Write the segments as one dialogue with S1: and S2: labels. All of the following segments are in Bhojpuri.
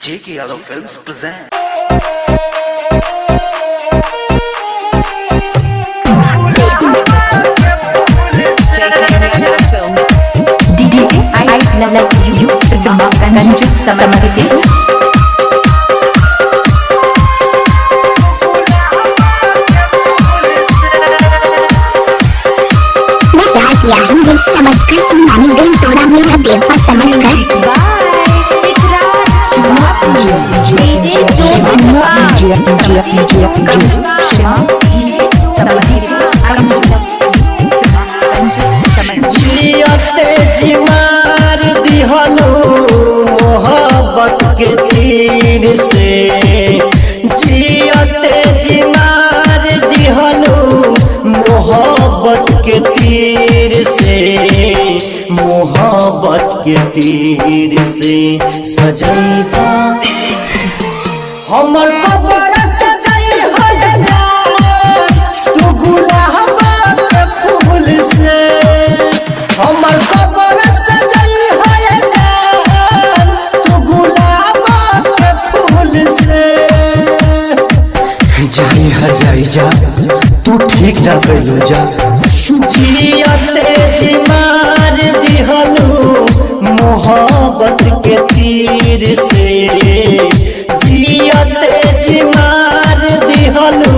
S1: J.K. Yadav Films present.
S2: DJ I love you Ganju Samadhi.
S3: हम लोग समझकर सुनाने गई तोड़ा मेरा बेवफा समझकर
S4: जियते जिमार दिहलो मोहब्बत के तीर से जियते जिमार दिहलो मोहब्बत के तीर से मोहब्बत के तीर से सजैहा हमर कबर सजई हो तू गुलाब के फूल से हमर कबर सजई हो तू गुलाब के फूल से जाई जा तू ठीक ना कइलो जा जियते जिमार दिहलो मोहब्बत के तीर से जियते जिमार दिहलो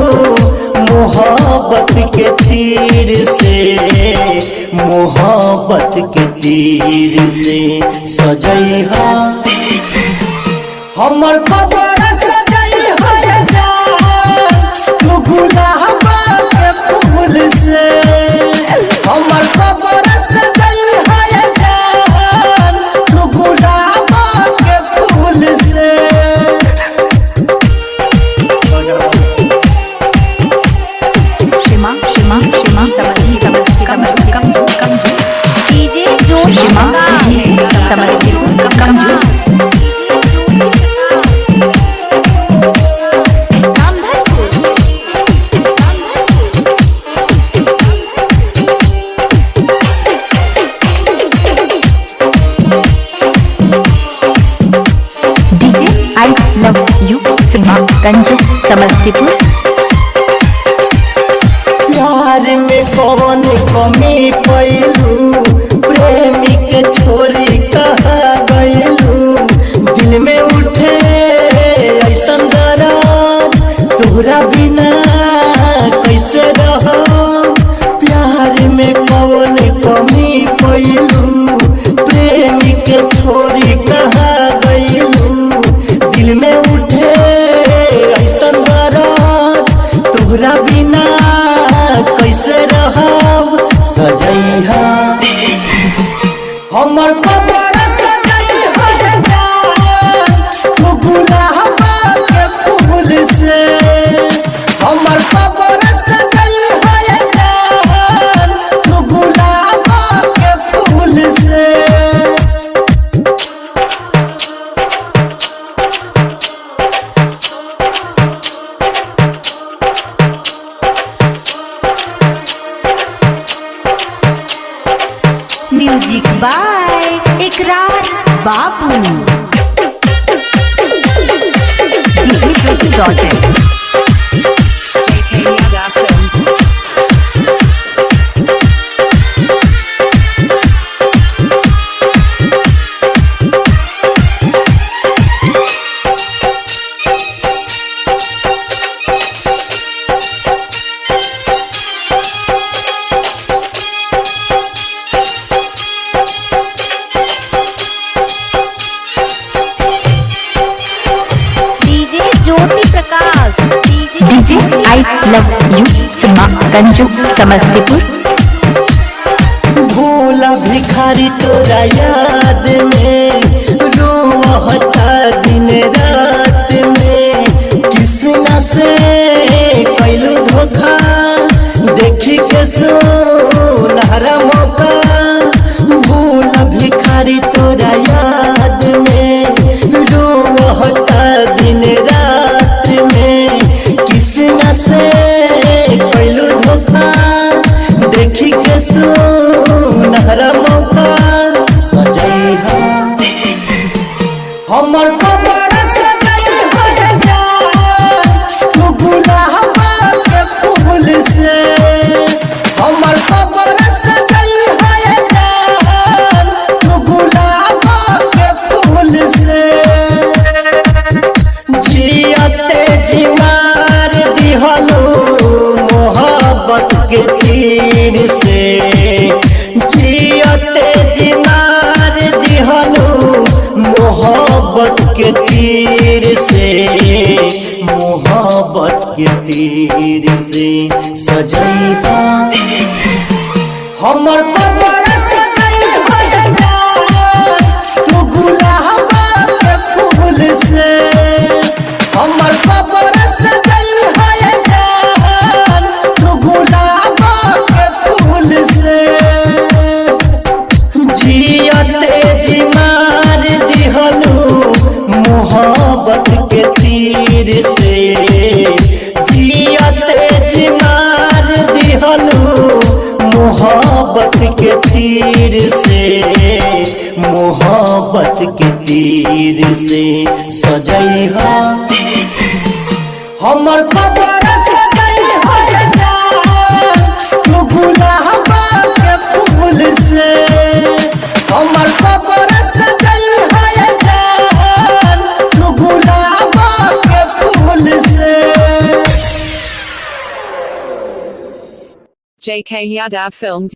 S4: मोहब्बत के तीर से मोहब्बत के तीर से सजैहा हमर कबर सजई हो तू गुलाब के फूल से हमर कबर सजई हो तू गुलाब के फूल से
S2: Shima Samadhi come DJ Shima Samadhi come DJ I love you Ganju Samastipur
S4: प्यार में कौन कमी पैलू प्रेमी के छोरी कहा गयलू दिल में उठे ऐसन दर्द तोहरा बिना कैसे रहो प्यार में कौन कमी पैलू प्रेमी के छोरी कहा गयलू दिल में उठे ऐसन दर्द तोहरा बिना कैसे रहब सजैहा हमर कबर सजई हो तू गुलाब के फूल से हमर कबर सजई हो तू गुलाब के फूल से
S2: म्यूजिक बाय इकरार बाबू DJ Jyoti DJ I love you Ganju Samastipur
S4: Bhola भिखारी तोरा याद में रोहता दिन रात में किसना से कैलू धोखा देखी के सोनहरा मौका भोला भिखारी तोरा याद में रोहता दिन रात में किसना से कैलू धोखा देखी के सोनहरा मौका सजैहा हमर के तीर से, मोहब्बत के तीर से सजैहा हमर कबर सजैहा तू गुलाब के फूल से, हमर कबर सजैहा तू गुलाब के फूल से। जियते जी मार दिहलू मोहब्बत के तीर से, जियते जी मार दिहलू मोहब्बत के तीर से, मोहब्बत के तीर से सजैहा हमर कबर सजैहा तू गुलाब के फूल से, हमर कबर सजैहा तू गुलाब के फूल से।
S5: JK Yadav Films